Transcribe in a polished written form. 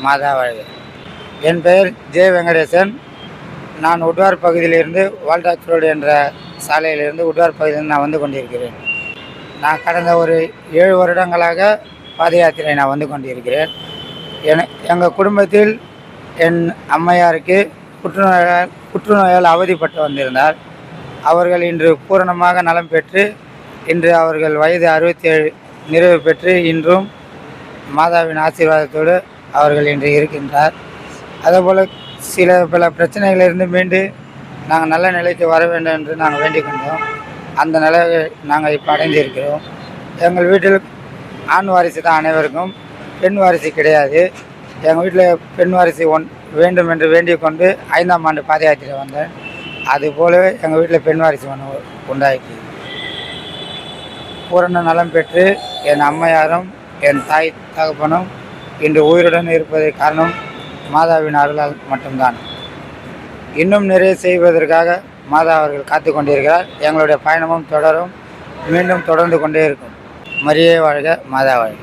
மாதா வாழ்க. என் பெயர் ஜே வெங்கடேசன். நான் உட்வார் பகுதியிலிருந்து வால்டாக்ஸ் ரோடு என்ற சாலையிலிருந்து உட்வார் பகுதியிலிருந்து நான் வந்து கொண்டிருக்கிறேன். நான் கடந்த ஒரு 7 வருடங்களாக பாத யாத்திரை நான் வந்து கொண்டிருக்கிறேன். எங்கள் குடும்பத்தில் என் அம்மையாருக்கு புற்றுநோயால் அவதிப்பட்டு வந்திருந்தார். அவர்கள் இன்று பூரணமாக நலம் பெற்று இன்று அவர்கள் வயது 67 நிறைவு பெற்று இன்றும் மாதாவின் ஆசீர்வாதத்தோடு அவர்கள் இன்று இருக்கின்றார். அதேபோல் பல பிரச்சனைகளிலிருந்து மீண்டு நாங்கள் நல்ல நிலைக்கு வர வேண்டும் என்று நாங்கள் வேண்டிக் கொண்டோம். அந்த நிலையை நாங்கள் இப்போ அடைந்திருக்கிறோம். எங்கள் வீட்டில் ஆண் வாரிசு தான் அனைவருக்கும், பெண் வாரிசு கிடையாது. எங்கள் வீட்டில் பெண் வாரிசு வேண்டும் என்று வேண்டிக் கொண்டு 5ஆம் ஆண்டு பாத யாத்திரை வந்தேன். அதுபோலவே எங்கள் வீட்டில் பெண் வாரிசு ஒன்று உண்டாயிற்று. பூரண நலம் பெற்று என் அம்மையாரும் என் தாய் தகப்பனும் இன்று உயிருடன் இருப்பதற்கு காரணம் மாதாவின் அருளால் மட்டும்தான். இன்னும் நிறைய செய்வதற்காக மாதா அவர்கள் காத்து கொண்டிருக்கிறார். எங்களுடைய பயணமும் தொடரும், மீண்டும் தொடர்ந்து கொண்டே இருக்கும். மரியே வாழ்க, மாதா வாழ்க.